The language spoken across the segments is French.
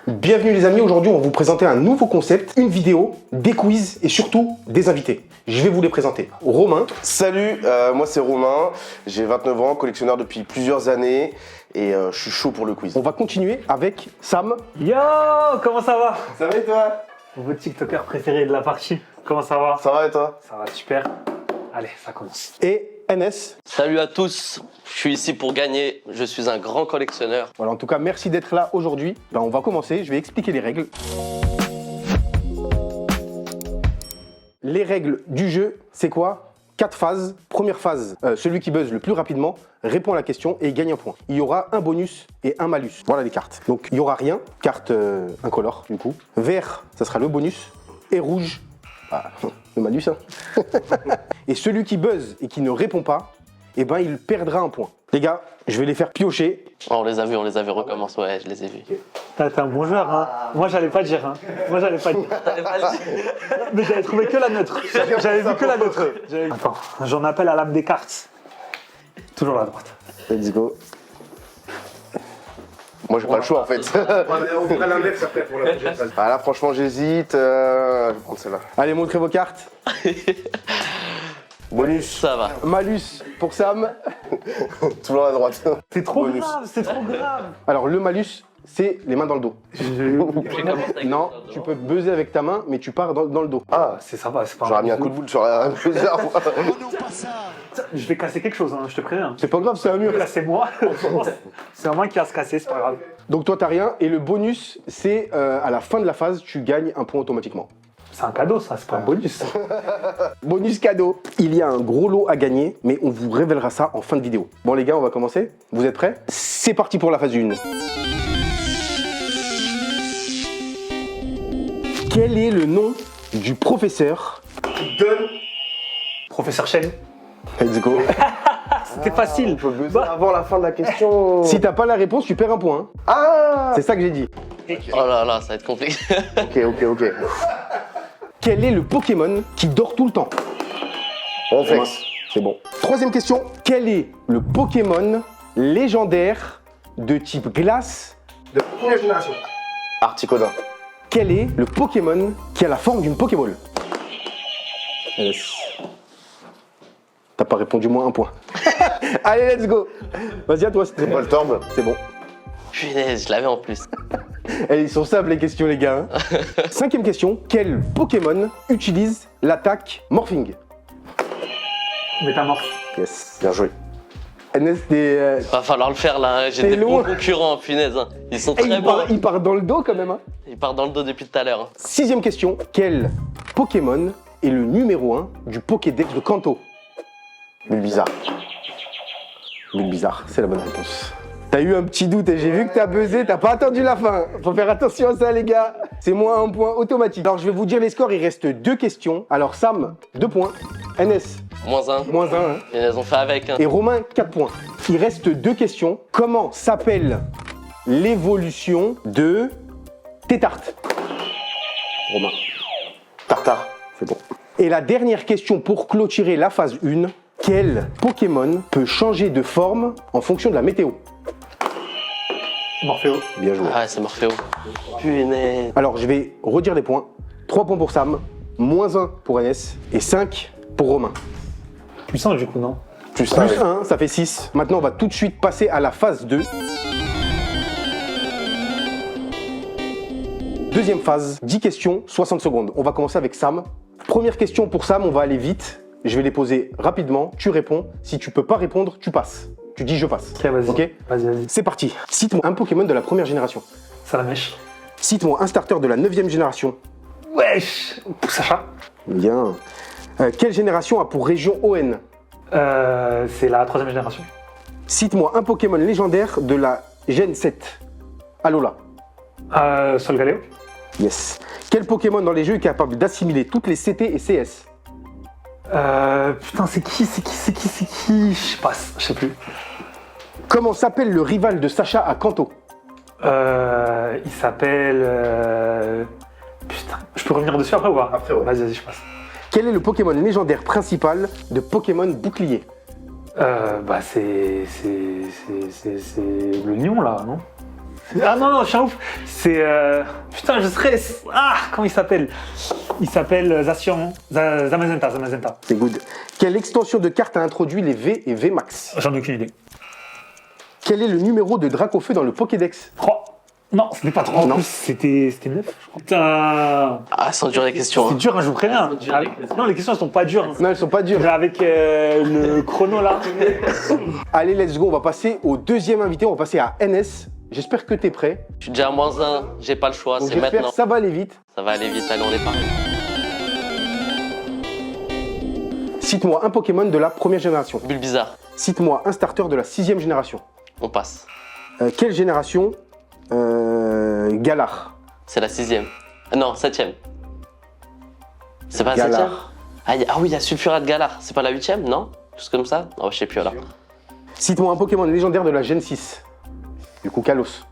Bienvenue les amis, aujourd'hui on va vous présenter un nouveau concept, une vidéo, des quiz et surtout des invités. Je vais vous les présenter. Romain. Salut, moi c'est Romain, j'ai 29 ans, collectionneur depuis plusieurs années et je suis chaud pour le quiz. On va continuer avec Sam. Yo, comment ça va? Ça va et toi? Votre TikToker préféré de la partie. Comment ça va? Ça va et toi? Ça va super. Allez, ça commence. Et NS. Salut à tous, je suis ici pour gagner, je suis un grand collectionneur. Voilà, en tout cas merci d'être là aujourd'hui. On va commencer, je vais expliquer les règles. Les règles du jeu, c'est quoi? 4 phases. Première phase, celui qui buzz le plus rapidement répond à la question et gagne un point. Il y aura un bonus et un malus. Voilà les cartes. Donc il y aura rien, carte incolore du coup. Vert, ça sera le bonus. Et rouge, le malus. Hein. Et celui qui buzz et qui ne répond pas, eh ben il perdra un point. Les gars, je vais les faire piocher. Oh, on les a vus, recommence, ouais, je les ai vus. T'es un bon joueur, hein. Moi, j'allais pas dire, hein. Moi, j'allais pas dire. Mais j'avais trouvé que la neutre. J'avais vu que la neutre. Attends, j'en appelle à l'âme des cartes. Toujours la droite. Let's go. Moi j'ai pas le choix en fait. On fera l'inverse après pour la prochaine phase. Ah là franchement j'hésite, je vais prendre celle-là. Allez, montrez vos cartes. Bonus. Ça va. Malus pour Sam. Toujours à droite. C'est trop Bonus. grave, c'est trop grave. Alors le malus, c'est les mains dans le dos. Non, tu peux buzzer avec ta main, mais tu pars dans le dos. Ah, C'est sympa, c'est pas j'aurais mis un coup de boule, j'aurais plusieurs fois. Je vais casser quelque chose, hein, je te préviens. C'est pas grave, c'est un mur. Là, c'est moi. C'est moi qui va se casser, c'est pas grave. Donc toi t'as rien, et le bonus, c'est à la fin de la phase, tu gagnes un point automatiquement. C'est un cadeau, ça, c'est pas un bonus. Bonus cadeau. Il y a un gros lot à gagner, mais on vous révélera ça en fin de vidéo. Bon les gars, on va commencer. Vous êtes prêts? C'est parti pour la phase 1. Quel est le nom du professeur qui donne... Professeur Chen. Let's go. C'était facile. On peut buzzer avant la fin de la question. Si t'as pas la réponse, tu perds un point. Hein. Ah. C'est ça que j'ai dit. Oh là là, ça va être compliqué. Ok. Quel est le Pokémon qui dort tout le temps? Ronflex. C'est bon. Troisième question. Quel est le Pokémon légendaire de type glace de première génération? Articodin. Quel est le Pokémon qui a la forme d'une Pokéball? Yes. T'as pas répondu moins un point. Allez, let's go. Vas-y, à toi. C'est bon. Voltorb. C'est bon. Punaise, je l'avais en plus. Eh, ils sont simples les questions, les gars. Hein. Cinquième question. Quel Pokémon utilise l'attaque Morphing? Métamorphe. Yes. Bien joué. NS, Va falloir le faire là, j'ai T'es des bons loin. concurrents, punaise. Hein. Ils sont très bons. il part dans le dos quand même. Hein. Ils partent dans le dos depuis tout à l'heure. Hein. Sixième question. Quel Pokémon est le numéro 1 du Pokédex de Kanto? Bulbizarre. Bizarre, c'est la bonne réponse. T'as eu un petit doute et j'ai vu que t'as buzzé, t'as pas attendu la fin. Faut faire attention à ça les gars. C'est moins un point automatique. Alors je vais vous dire les scores, il reste 2 questions. Alors Sam, 2 points. NS, Moins un. moins 1. Hein. Punaise, on fait avec. Hein. Et Romain, 4 points. Il reste 2 questions. Comment s'appelle l'évolution de Tétarte? Romain, Tartare. c'est bon. Et la dernière question pour clôturer la phase 1. Quel Pokémon peut changer de forme en fonction de la météo? Morphéo. Bien joué. Ah, c'est Morphéo. Punaise. Alors, je vais redire les points. 3 points pour Sam, moins 1 pour NS et 5 pour Romain. Puissant, du coup, non? Plus Plus 1, ça fait 6. Maintenant, on va tout de suite passer à la phase 2. Deuxième phase, 10 questions, 60 secondes. On va commencer avec Sam. Première question pour Sam, on va aller vite. Je vais les poser rapidement, tu réponds. Si tu peux pas répondre, tu passes. Tu dis je passe. Ok, vas-y. Ok. Vas-y. C'est parti. Cite-moi un Pokémon de la première génération. Salamèche. Cite-moi un starter de la 9e génération. Wesh. Sacha. Bien. Quelle génération a pour région ON? C'est la 3ème génération. Cite-moi un Pokémon légendaire de la Gen 7. Alola. Solgaleo. Yes. Quel Pokémon dans les jeux est capable d'assimiler toutes les CT et CS? Putain, c'est qui? Je sais plus. Comment s'appelle le rival de Sacha à Kanto? Il s'appelle... Putain, je peux revenir dessus après ou pas? Après, ouais. Vas-y, je passe. Quel est le Pokémon légendaire principal de Pokémon Bouclier? C'est le lion, là, non? Ah non, je suis un ouf. C'est. Putain, je serais. Ah, comment il s'appelle? Il s'appelle Zamazenta. C'est good. Quelle extension de carte a introduit les V et V Max? J'en ai aucune idée. Quel est le numéro de Dracofeu dans le Pokédex? 3. Non, c'était pas 3 en Non. plus, c'était 9, je crois. Putain. Ah, sans dur les questions. C'est Hein. dur, hein, je vous préviens. dur, les questions. Non, les questions elles sont pas dures. Hein. Non, elles sont pas dures. Mais avec le chrono là. Allez, let's go. On va passer au deuxième invité. On va passer à NS. J'espère que t'es prêt. Je suis déjà à -1, j'ai pas le choix, Donc c'est j'espère maintenant. que ça va aller vite. Ça va aller vite, allez, on est parti. Cite-moi un Pokémon de la première génération. Bulbizarre, Cite-moi un starter de la 6e génération. on passe. Quelle génération Galar. C'est la 6e. Non, 7e. C'est pas la Galar. 7e? Ah oui, il y a Sulfurat de Galar. C'est pas la 8e, non? Juste comme ça? Non, je sais plus alors. Cite-moi un Pokémon légendaire de la Gen 6. Du coup, Kalos.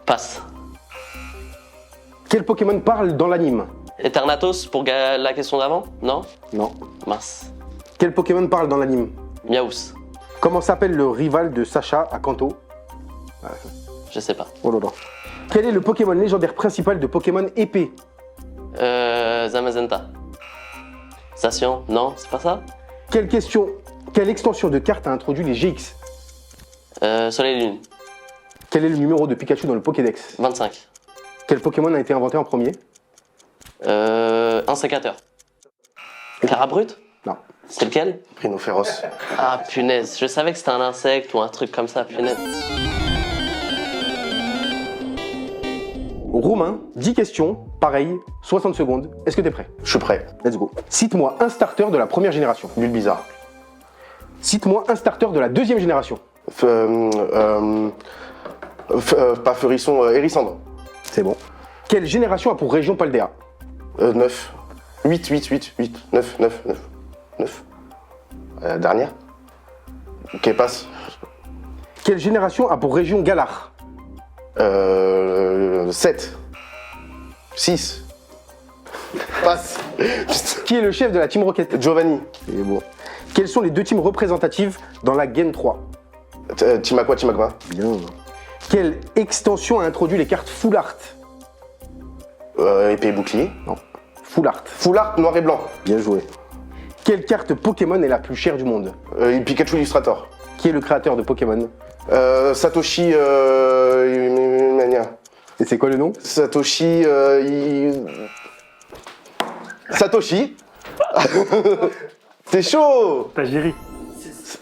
Passe. Quel Pokémon parle dans l'anime? Eternatus pour la question d'avant? Non? Non. Mince. Quel Pokémon parle dans l'anime? Miaous. Comment s'appelle le rival de Sacha à Kanto? Je sais pas. Oh là là. Quel est le Pokémon légendaire principal de Pokémon épée? Zamazenta. Station? Non, c'est pas ça? Quelle extension de carte a introduit les GX? Soleil et Lune. Quel est le numéro de Pikachu dans le Pokédex? 25. Quel Pokémon a été inventé en premier? Un sécateur. Carabrut? Non. C'est lequel? Rhinophéros. Ah punaise, je savais que c'était un insecte ou un truc comme ça, punaise. Romain, 10 questions, pareil, 60 secondes. Est-ce que t'es prêt? Je suis prêt. Let's go. Cite-moi un starter de la première génération. Bulbizarre. Cite-moi un starter de la deuxième génération. Pas Feurisson, Hérissandre. C'est bon. Quelle génération a pour région Paldea? 9. 8. 9. Dernière. Ok, passe. Quelle génération a pour région Galar? 7. 6. Passe. Qui est le chef de la Team Rocket? Giovanni. C'est bon. Quelles sont les deux teams représentatives dans la Gen 3? Team Aqua, Team Aqua. Bien. Quelle extension a introduit les cartes Full Art? Épée et bouclier. Non. Full Art. Full Art, noir et blanc. Bien joué. Quelle carte Pokémon est la plus chère du monde? Pikachu Illustrator. Qui est le créateur de Pokémon? Satoshi. Et c'est quoi le nom? Satoshi. Satoshi. T'es chaud. Tajiri.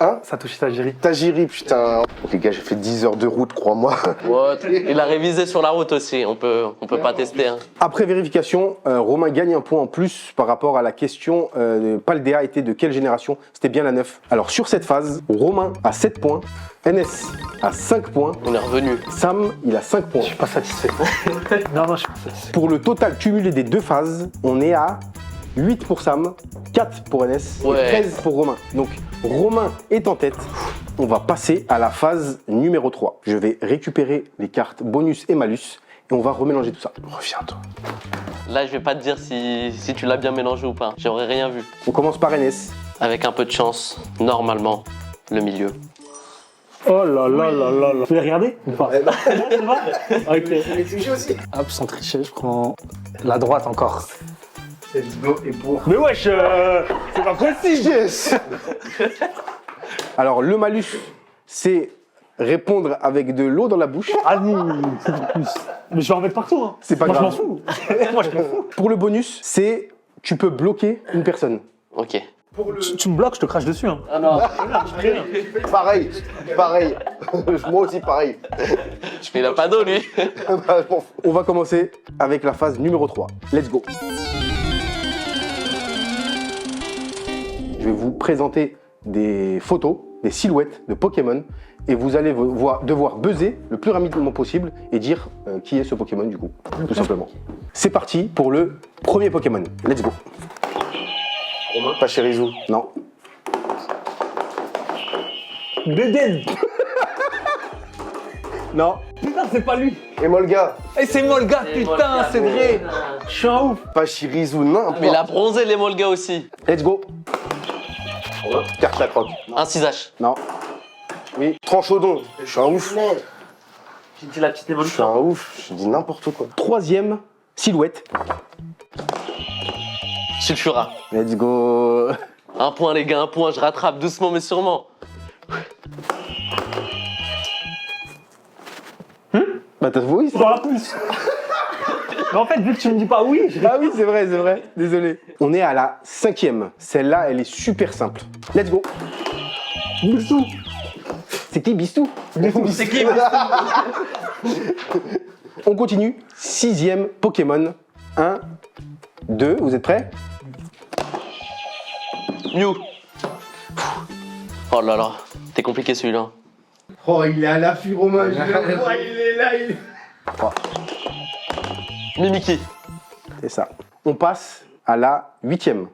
Hein? Satoshi Tajiri. Tajiri, putain. Les gars, j'ai fait 10 heures de route, crois-moi. What? Il a révisé sur la route aussi, on peut pas tester. Hein. Après vérification, Romain gagne un point en plus par rapport à la question Paldea était de quelle génération? C'était bien la 9. Alors sur cette phase, Romain a 7 points, NS a 5 points, On est revenu. Sam il a 5 points. Je suis pas satisfait. Non, je suis pas satisfait. Pour le total cumulé des deux phases, on est à 8 pour Sam, 4 pour NS et Ouais. 13 pour Romain. Donc Romain est en tête. On va passer à la phase numéro 3. Je vais récupérer les cartes bonus et malus et on va remélanger tout ça. Reviens-toi. Là, je vais pas te dire si tu l'as bien mélangé ou pas. J'aurais rien vu. On commence par NS. Avec un peu de chance, normalement, le milieu. Oh là là là là là. Tu veux les regarder ou pas? Ok. Hop, sans tricher, je prends la droite encore. Mais wesh, c'est pas possible. Yes. Alors le malus, c'est répondre avec de l'eau dans la bouche. Ah non, c'est plus. Mais je vais en mettre partout. Hein. C'est pas Moi, grave. je m'en fous. Moi, je m'en fous. Pour le bonus, c'est tu peux bloquer une personne. Ok. Tu me bloques, je te crache dessus. Hein. Ah non, Pareil. Moi aussi, pareil. il a pas d'eau, lui. Bah, je m'en fous. On va commencer avec la phase numéro 3. Let's go. Je vais vous présenter des photos, des silhouettes de Pokémon et vous allez devoir buzzer le plus rapidement possible et dire qui est ce Pokémon du coup, tout simplement. C'est parti pour le premier Pokémon. Let's go. Pas chez Rizou. Non. Beden. Non. Putain, c'est pas lui. Et Molga. Et c'est moi le gars, putain, c'est vrai. Je suis un ouf. Pas chez Rizou, non. Mais il a bronzé les Molga aussi. Let's go. Carte la croque. Un 6H. Non. Oui. Tranchodon. Je suis un ouf. J'ai dit la petite Je suis évolution. un ouf. Je dis n'importe quoi. Troisième silhouette. Sulfura. Let's go. Un point, les gars, un point. Je rattrape doucement, mais sûrement. Bah t'as oui, Dans la plus. Mais en fait, vu que tu me dis pas oui, je... Ah oui, c'est vrai, désolé. On est à la cinquième. Celle-là, elle est super simple. Let's go. Bistou. C'est qui Bistou? C'est qui? On continue. Sixième Pokémon. 1, 2, vous êtes prêts? Mew. Oh là là, t'es compliqué celui-là. Oh, il est à l'affût, Romain. Je le vois, il est là. Mimiki. C'est ça. On passe à la huitième.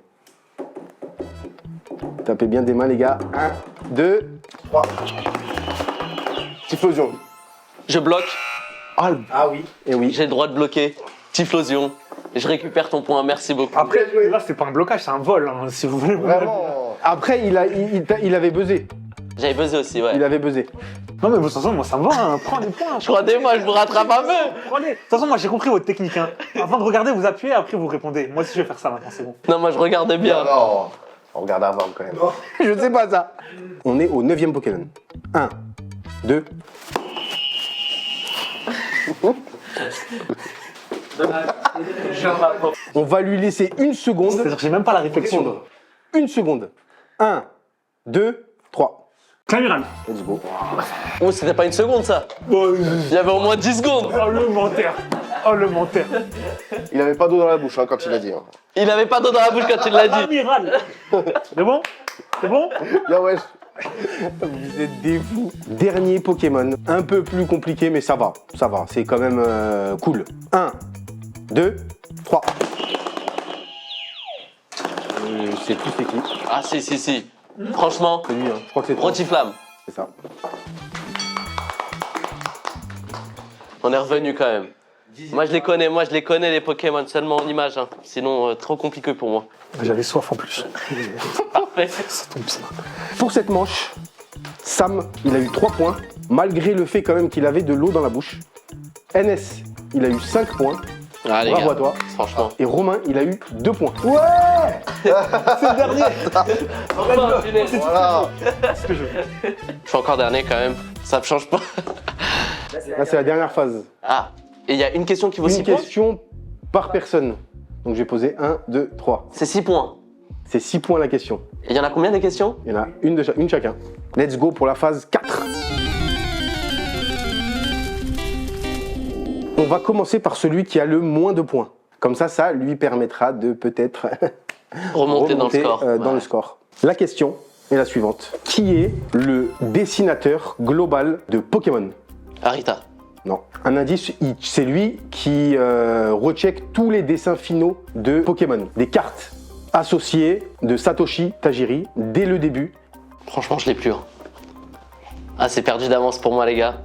Tapez bien des mains, les gars. 1, 2, 3. Typhlosion. Je bloque. Ah oui. Et oui. J'ai le droit de bloquer. Typhlosion. Je récupère ton point, merci beaucoup. Après, là, c'est pas un blocage, c'est un vol, hein, si vous voulez. Vraiment. Après, il avait buzzé. J'avais buzzé aussi, ouais. Il avait buzzé. Non, mais de toute façon, moi, ça me va, hein. Prends des points. Croyez-moi, je vous rattrape un peu. Prenez. De toute façon, moi, j'ai compris votre technique. Hein. Avant de regarder, vous appuyez, après, vous répondez. Moi aussi, je vais faire ça maintenant, c'est bon. Non, moi je regardais bien. Non. On regarde avant quand même. Je sais pas ça. On est au 9e Pokémon. 1, 2. On va lui laisser une seconde. C'est-à-dire que j'ai même pas la réflexion. Répondre. Une seconde. 1, 2, 3. Clamiral. Let's go. Oh, c'était pas une seconde ça. Il y avait au moins 10 secondes. Oh, le menteur. Oh, le menteur. Il avait pas d'eau dans la bouche hein, quand il a dit. Hein. Il avait pas d'eau dans la bouche quand il l'a dit. Amiral. C'est bon? C'est bon? Ya wesh. Vous êtes des fous. Dernier Pokémon. Un peu plus compliqué, mais ça va. Ça va. C'est quand même cool. 1, 2, 3. C'est plus c'est qui? Ah si, si, si. Franchement, C'est lui, hein. Je crois que c'est toi. Rotiflamme. C'est ça. On est revenu quand même. Moi je les connais les Pokémon, seulement en image. Hein. Sinon, trop compliqué pour moi. J'avais soif en plus. Parfait. Ça tombe bien. Pour cette manche, Sam, il a eu 3 points, malgré le fait quand même qu'il avait de l'eau dans la bouche. NS, il a eu 5 points. Ah, les Bravo gars, à toi. franchement. Et Romain, il a eu 2 points. Ouais. C'est le dernier. Enfin, punaise. Voilà. C'est ce que je veux. Je suis encore dernier quand même. Ça me change pas. Là, c'est la dernière phase. Ah, et il y a une question qui vaut 6 Une points. question par personne. Donc, je vais poser 1, 2, 3. C'est 6 points. C'est 6 points la question. Et il y en a combien des questions? Il y en a une chacun. Let's go pour la phase 4. On va commencer par celui qui a le moins de points. Comme ça lui permettra de peut-être Remonter dans le score. dans Ouais. le score. La question est la suivante. Qui est le dessinateur global de Pokémon? Arita. Non. Un indice, c'est lui qui recheck tous les dessins finaux de Pokémon. Des cartes associées de Satoshi Tajiri dès le début. Franchement, je l'ai plus. Hein. Ah, c'est perdu d'avance pour moi, les gars.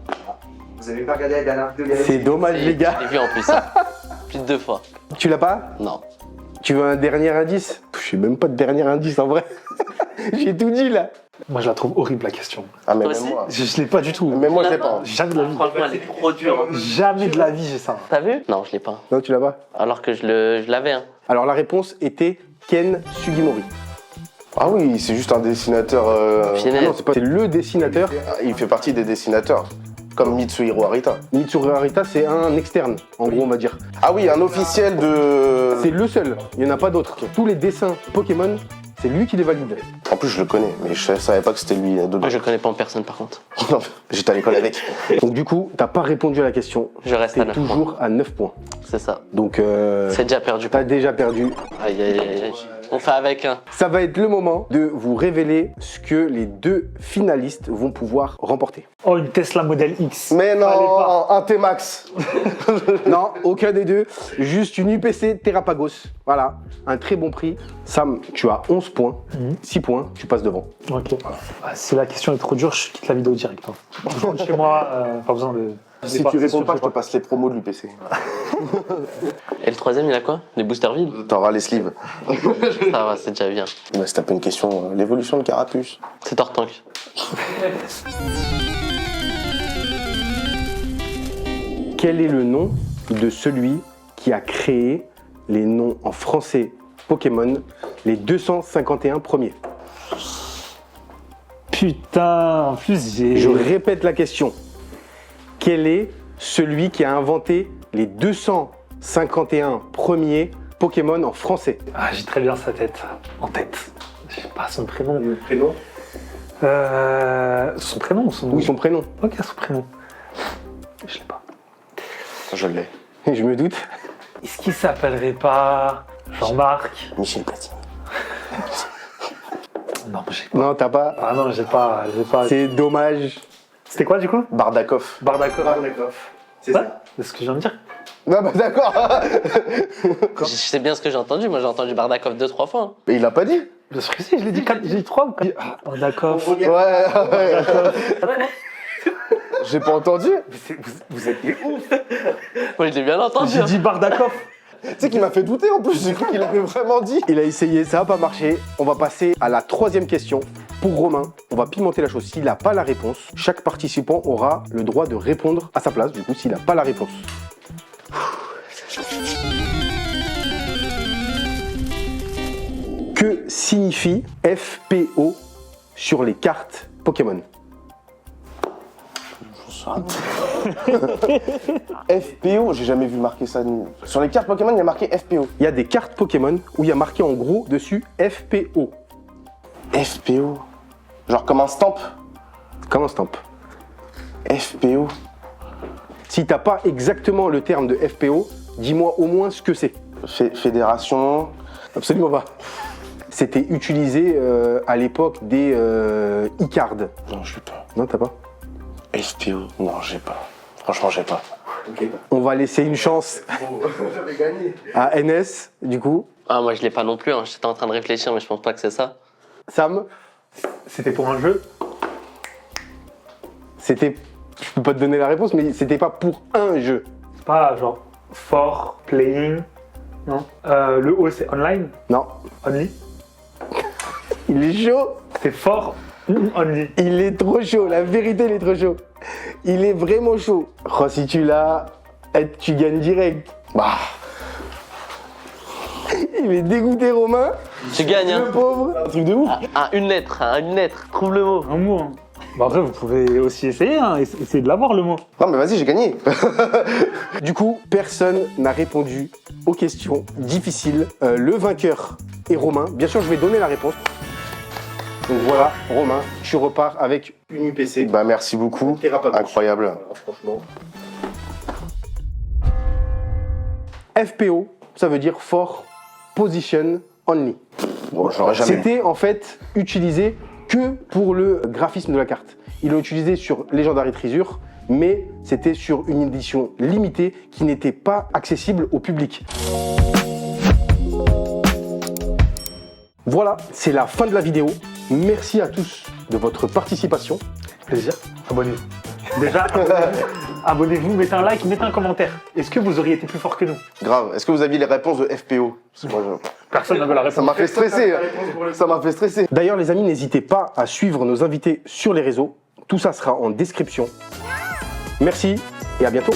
Vous avez pas regardé la dernière vidéo? C'est dommage, les gars. Je l'ai vu en plus. Hein. Plus de 2 fois. Tu l'as pas? Non. Tu veux un dernier indice? Je sais même pas de dernier indice en vrai. J'ai tout dit là. Moi, je la trouve horrible, la question. Ah mais Toi même aussi moi. Je l'ai pas du tout. Même moi je l'ai pas. hein. Jamais de la vie. Franchement, elle est trop dure. Hein. Jamais de la vie, j'ai ça. T'as vu? Non, je l'ai pas. Non, tu l'as pas? Alors que je l'avais. Hein. Alors la réponse était Ken Sugimori. Ah oui, c'est juste un dessinateur. Ah Finesse. non, c'est le dessinateur. Il fait partie des dessinateurs. Comme Mitsuhiro Arita. Mitsuru Arita, c'est un externe, en gros, on va dire. Ah oui, un officiel de. C'est le seul, il n'y en a pas d'autres. Tous les dessins Pokémon, c'est lui qui les valide. En plus, je le connais, mais je savais pas que c'était lui. Moi, je le connais pas en personne, par contre. Non, j'étais à l'école avec. Donc du coup, t'as pas répondu à la question. Je reste à T'es 9 toujours à 9 points. C'est ça. Donc C'est déjà perdu. t'as déjà perdu. Aïe, aïe, aïe, aïe. On fait avec, hein. Ça va être le moment de vous révéler ce que les 2 finalistes vont pouvoir remporter. Oh, une Tesla Model X. Mais Allez, non, pas. un T-Max. Non, aucun des deux. Juste une UPC Terrapagos. Voilà, un très bon prix. Sam, tu as 11 points. 6 points, tu passes devant. Ok. Ah, si la question est trop dure, je quitte la vidéo direct. Hein. Je rentre chez moi, pas besoin de. Si tu réponds pas, je te passe les promos de l'UPC. Et le troisième, il a quoi? Des boosters vides? T'auras les sleeves. Ça va, c'est déjà bien. Il va se taper une question, l'évolution de Carapuce. C'est Tortank. Quel est le nom de celui qui a créé les noms en français Pokémon, les 251 premiers? Putain, en plus j'ai... Je répète la question. Quel est celui qui a inventé les 251 premiers Pokémon en français? Ah, j'ai très bien sa tête, en tête. Je sais pas son prénom. Prénom? Son prénom ou son nom? Oui, son prénom. Ok, son prénom. Je l'ai pas. Je l'ai. Je me doute. Est-ce qu'il s'appellerait pas Jean-Marc? Michel Platini. Non, j'ai pas. Non, t'as pas. Ah non, j'ai pas. C'est dommage. C'était quoi du coup? Bardakov. Bardakov. C'est Ouais, c'est ce que je viens de dire. Non, bah d'accord. Je sais bien ce que j'ai entendu. Moi, j'ai entendu Bardakov 2-3 fois. Hein. Mais il l'a pas dit. Bien sûr que si, je l'ai dit 4, j'ai dit 3 ou 4. Bardakov. Ouais. J'ai pas entendu. Vous êtes des ouf. Moi, je l'ai bien entendu. J'ai hein. dit Bardakov. Tu sais qu'il m'a fait douter en plus. J'ai cru qu'il avait vraiment dit. Il a essayé, ça n'a pas marché. On va passer à la troisième question. Pour Romain, on va pimenter la chose. S'il n'a pas la réponse, chaque participant aura le droit de répondre à sa place, du coup, s'il n'a pas la réponse. Que signifie FPO sur les cartes Pokémon? FPO, j'ai jamais vu marquer ça. Sur les cartes Pokémon, il y a marqué FPO. Il y a des cartes Pokémon où il y a marqué en gros dessus FPO. FPO. Genre comme un stamp. Comme un stamp. FPO. Si t'as pas exactement le terme de FPO, dis-moi au moins ce que c'est. Fédération. Absolument pas. C'était utilisé à l'époque des e-cards. Non, je sais pas. Non, t'as pas? FPO. Non, j'ai pas. Franchement, j'ai pas. On va laisser une chance à NS, du coup. Ah, moi, je l'ai pas non plus. Hein. J'étais en train de réfléchir, mais je pense pas que c'est ça. Sam, C'était pour un jeu. c'était... Je peux pas te donner la réponse, mais c'était pas pour un jeu. C'est pas genre for playing. Non. Le O c'est online. Non. Only. Il est chaud. C'est for only. Il est trop chaud. La vérité, il est trop chaud. Il est vraiment chaud. Oh, si tu l'as, tu gagnes direct. Bah. Il est dégoûté, Romain. Tu gagnes, hein. Le pauvre. Un truc de ouf. Ah, une lettre, trouve le mot. Un mot. Hein. Bah après vous pouvez aussi essayer, hein. Essayez de l'avoir le mot. Non, mais vas-y, j'ai gagné. Du coup, personne n'a répondu aux questions difficiles. Le vainqueur est Romain. Bien sûr, je vais donner la réponse. Donc voilà, Romain, tu repars avec une UPC. Bah, merci beaucoup. Incroyable. Franchement. FPO, ça veut dire For Position Only. Bon, j'aurais jamais. C'était en fait utilisé que pour le graphisme de la carte. Ils l'ont utilisé sur Legendary Treasure, mais c'était sur une édition limitée qui n'était pas accessible au public. Voilà, c'est la fin de la vidéo. Merci à tous de votre participation. Plaisir. Abonnez-vous. Déjà, abonnez-vous, mettez un like, mettez un commentaire. Est-ce que vous auriez été plus fort que nous? Grave. Est-ce que vous aviez les réponses de FPO? Parce que moi, Personne n'avait la réponse. ça m'a fait stresser. Ça m'a fait stresser. D'ailleurs, les amis, n'hésitez pas à suivre nos invités sur les réseaux. Tout ça sera en description. Merci et à bientôt.